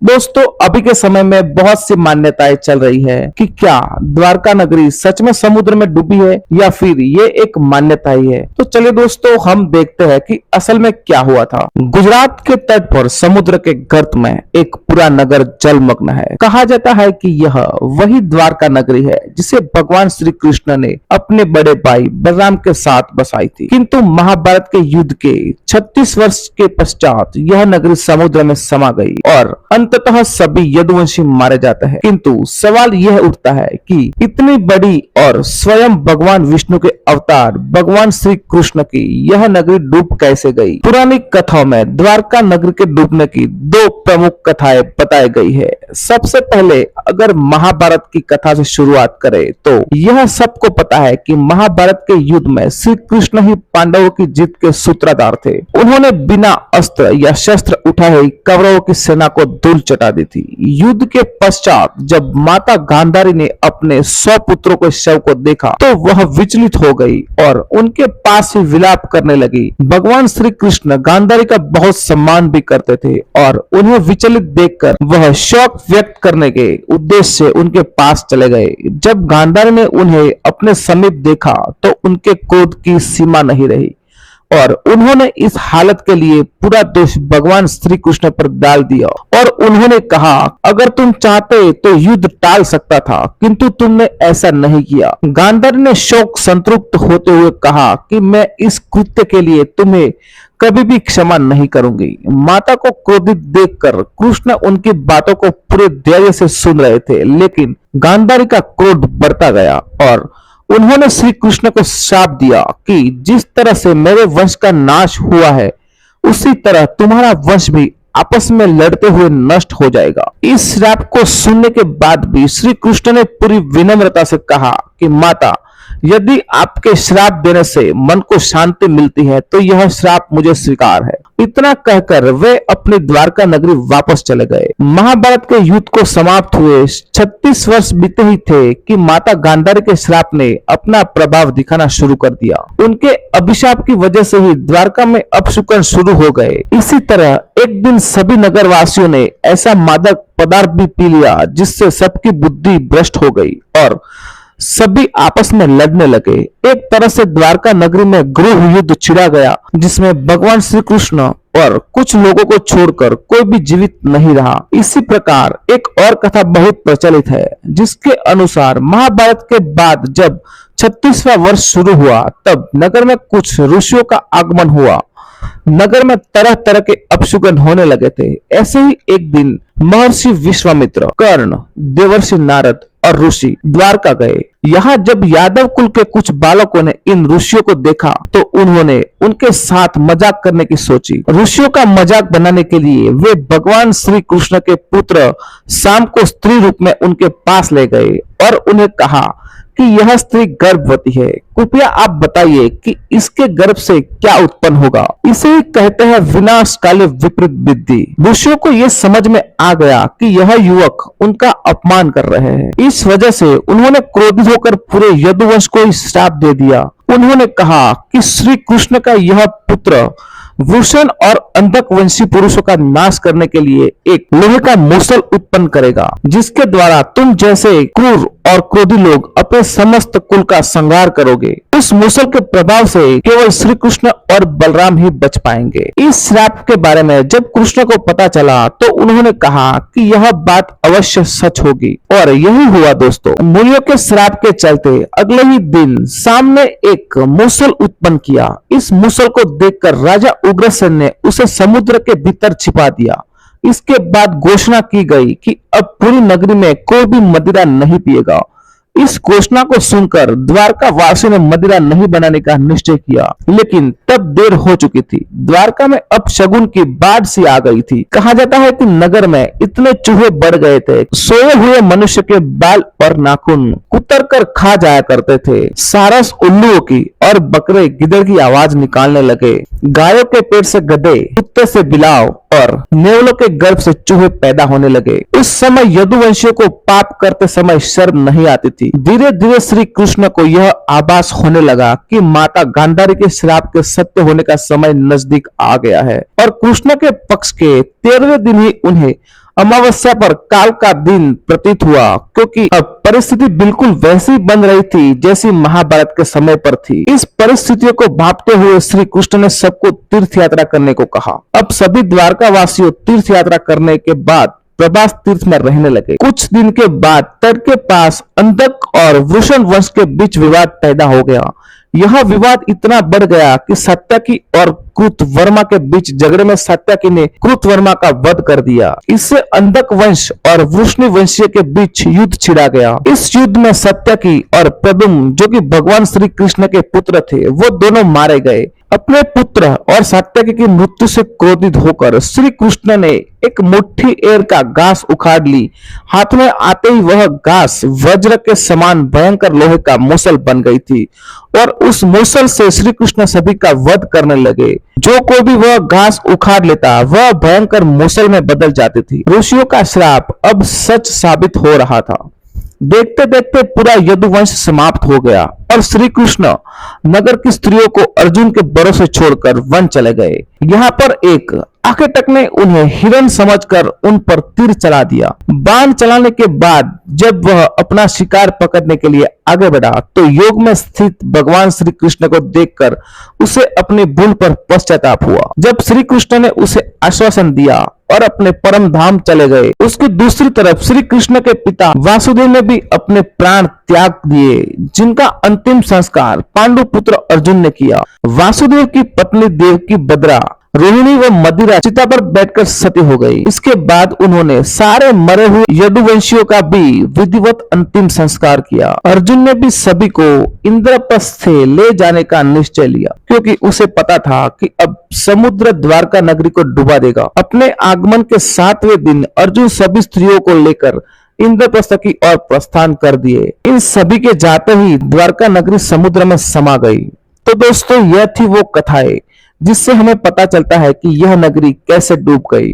दोस्तों अभी के समय में बहुत सी मान्यताएं चल रही है कि क्या द्वारका नगरी सच में समुद्र में डूबी है या फिर ये एक मान्यता ही है। तो चलिए दोस्तों हम देखते हैं कि असल में क्या हुआ था। गुजरात के तट पर समुद्र के गर्त में एक पूरा नगर जलमग्न है। कहा जाता है कि यह वही द्वारका नगरी है जिसे भगवान श्री कृष्ण ने अपने बड़े भाई बलराम के साथ बसाई थी। किंतु महाभारत के युद्ध के 36 वर्ष के पश्चात यह नगरी समुद्र में समा गई और अंततः सभी यदुवंशी मारे जाते हैं। किंतु सवाल यह उठता है कि इतनी बड़ी और स्वयं भगवान विष्णु के अवतार भगवान श्री कृष्ण की यह नगरी डूब कैसे गई। पुरानी कथाओं में द्वारका नगरी के डूबने की दो प्रमुख कथाएं बताई गई है। सबसे पहले अगर महाभारत की कथा से शुरुआत करें तो यह सबको पता है कि महाभारत के युद्ध में श्री कृष्ण ही पांडवों की जीत के सूत्रधार थे। उन्होंने बिना अस्त्र या शस्त्र उठाए ही कौरवों की सेना को धूल चटा दी थी। युद्ध के पश्चात जब माता गांधारी ने अपने 100 पुत्रों के शव को देखा तो वह विचलित हो गई और उनके पास ही विलाप करने लगी। भगवान श्री कृष्ण गांधारी का बहुत सम्मान भी करते थे और उन्हें विचलित देखकर वह शोक व्यक्त करने के उद्देश्य से उनके पास चले गए। जब गांधारी ने उन्हें अपने समीप देखा तो उनके क्रोध की सीमा नहीं रही और उन्होंने इस हालत के लिए पूरा दोष भगवान श्री कृष्ण पर डाल दिया और उन्होंने कहा अगर तुम चाहते तो युद्ध टाल सकता था किंतु तुमने ऐसा नहीं किया। गांधारी ने शोक संतृप्त होते हुए कहा कि मैं इस कृत्य के लिए तुम्हें कभी भी क्षमा नहीं करूंगी। माता को क्रोधित देखकर कृष्ण उनकी बातों को पूरे धैर्य से सुन रहे थे, लेकिन गांधारी का क्रोध बढ़ता गया और उन्होंने श्री कृष्ण को श्राप दिया कि जिस तरह से मेरे वंश का नाश हुआ है उसी तरह तुम्हारा वंश भी आपस में लड़ते हुए नष्ट हो जाएगा। इस श्राप को सुनने के बाद भी श्री कृष्ण ने पूरी विनम्रता से कहा कि माता, यदि आपके श्राप देने से मन को शांति मिलती है तो यह श्राप मुझे स्वीकार है। इतना कहकर वे अपनी द्वारका नगरी वापस चले गए। महाभारत के युद्ध को समाप्त हुए 36 वर्ष बीते ही थे कि माता गांधारी के श्राप ने अपना प्रभाव दिखाना शुरू कर दिया। उनके अभिशाप की वजह से ही द्वारका में अपशकुन शुरू हो गए। इसी तरह एक दिन सभी नगरवासियों ने ऐसा मादक पदार्थ भी पी लिया जिससे सबकी बुद्धि भ्रष्ट हो गई और सभी आपस में लड़ने लगे। एक तरह से द्वारका नगरी में गृह युद्ध छिड़ा गया जिसमें भगवान श्री कृष्ण और कुछ लोगों को छोड़कर कोई भी जीवित नहीं रहा। इसी प्रकार एक और कथा बहुत प्रचलित है जिसके अनुसार महाभारत के बाद जब 36वां वर्ष शुरू हुआ तब नगर में कुछ ऋषियों का आगमन हुआ। नगर में तरह तरह के अपशकुन होने लगे थे। ऐसे ही एक दिन महर्षि विश्वामित्र, कर्ण, देवर्षि नारद और ऋषि द्वारका गए। यहाँ जब यादव कुल के कुछ बालकों ने इन ऋषियों को देखा तो उन्होंने उनके साथ मजाक करने की सोची। ऋषियों का मजाक बनाने के लिए वे भगवान श्री कृष्ण के पुत्र शाम को स्त्री रूप में उनके पास ले गए और उन्हें कहा कि यह स्त्री गर्भवती है, कृपया आप बताइए कि इसके गर्भ से क्या उत्पन्न होगा। इसे ही कहते हैं विनाशकाली विपरीत बुद्धि। ऋषियों को यह समझ में आ गया कि यह युवक उनका अपमान कर रहे हैं। इस वजह से उन्होंने क्रोधित होकर पूरे यदुवंश को श्राप दे दिया। उन्होंने कहा कि श्री कृष्ण का यह पुत्र वृषण और अंधक वंशी पुरुषों का नाश करने के लिए एक लोहे का मूसल उत्पन्न करेगा जिसके द्वारा तुम जैसे क्रूर और क्रोधी लोग अपने समस्त कुल का संहार करोगे। उस मूसल के प्रभाव से केवल श्री कृष्ण और बलराम ही बच पाएंगे। इस श्राप के बारे में जब कृष्ण को पता चला तो उन्होंने कहा कि यह बात अवश्य सच होगी और यही हुआ दोस्तों। मुनियों के श्राप के चलते अगले ही दिन शाम ने एक मूसल उत्पन्न किया। इस मूसल को देखकर राजा उग्रसेन ने उसे समुद्र के भीतर छिपा दिया। इसके बाद घोषणा की गई कि अब पूरी नगरी में कोई भी मदिरा नहीं पिएगा। इस घोषणा को सुनकर द्वारका वासियों ने मदिरा नहीं बनाने का निश्चय किया, लेकिन तब देर हो चुकी थी। द्वारका में अब शगुन की बाढ़ सी आ गई थी। कहा जाता है कि नगर में इतने चूहे बढ़ गए थे, सोए हुए मनुष्य के बाल और नाखून कुतर कर खा जाया करते थे। सारस उल्लुओं की और बकरे गिदड़ की आवाज निकालने लगे। गायों के पेट से गधे, कुत्ते से बिलाव और नेवलों के गर्भ से चूहे पैदा होने लगे। उस समय यदुवंशियों को पाप करते समय शर्म नहीं आती थी। धीरे धीरे श्री कृष्ण को यह आभास होने लगा कि माता गांधारी के श्राप के सत्य होने का समय नजदीक आ गया है और कृष्ण के पक्ष के 13वें दिन ही उन्हें अमावस्या पर काल का दिन प्रतीत हुआ, क्योंकि अब परिस्थिति बिल्कुल वैसी बन रही थी जैसी महाभारत के समय पर थी। इस परिस्थितियों को भांपते हुए श्री कृष्ण ने सबको तीर्थ यात्रा करने को कहा। अब सभी द्वारका वासियों तीर्थ यात्रा करने के बाद प्रभास तीर्थ में रहने लगे। कुछ दिन के बाद तट के पास अंधक और वृषण वंश के बीच विवाद पैदा हो गया। यह विवाद इतना बढ़ गया कि सत्यकी और कृतवर्मा के बीच झगड़े में सत्यकी ने कृतवर्मा का वध कर दिया। इससे अंधक वंश और वृष्णि वंशीय के बीच युद्ध छिड़ा गया। इस युद्ध में सत्यकी और प्रद्युम्न, जो कि भगवान श्री कृष्ण के पुत्र थे, वो दोनों मारे गए। अपने पुत्र और सत्यकी की मृत्यु से क्रोधित होकर श्री कृष्ण ने एक मुट्ठी एर का घास उखाड़ ली। हाथ में आते ही वह घास वज्र के समान भयंकर लोहे का मूसल बन गई थी और उस मूसल से श्री कृष्ण सभी का वध करने लगे। जो कोई भी वह घास उखाड़ लेता वह भयंकर मूसल में बदल जाती थी। ऋषियों का श्राप अब सच साबित हो रहा था। देखते देखते पूरा यदुवंश समाप्त हो गया और श्री कृष्ण नगर की स्त्रियों को अर्जुन के भरोसे छोड़कर वन चले गए। यहाँ पर एक आखेटक ने उन्हें हिरण समझकर उन पर तीर चला दिया। बाण चलाने के बाद जब वह अपना शिकार पकड़ने के लिए आगे बढ़ा तो योग में स्थित भगवान श्री कृष्ण को देखकर उसे अपनी भूल पर पश्चाताप हुआ। जब श्री कृष्ण ने उसे आश्वासन दिया और अपने परम धाम चले गए, उसकी दूसरी तरफ श्री कृष्ण के पिता वासुदेव ने भी अपने प्राण त्याग दिए, जिनका अंतिम संस्कार पांडु पुत्र अर्जुन ने किया। वासुदेव की पत्नी देवकी बद्रा, रोहिणी व मदिरा चिता पर बैठकर सती हो गई। इसके बाद उन्होंने सारे मरे हुए यदुवंशियों का भी विधिवत अंतिम संस्कार किया। अर्जुन ने भी सभी को इंद्रप्रस्थ से ले जाने का निश्चय लिया, क्योंकि उसे पता था कि अब समुद्र द्वारका नगरी को डुबा देगा। अपने आगमन के 7वें दिन अर्जुन सभी स्त्रियों को लेकर इंद्रप्रस्थ की ओर प्रस्थान कर दिए। इन सभी के जाते ही द्वारका नगरी समुद्र में समा गई। तो दोस्तों, यह थी वो कथाएं जिससे हमें पता चलता है कि यह नगरी कैसे डूब गई।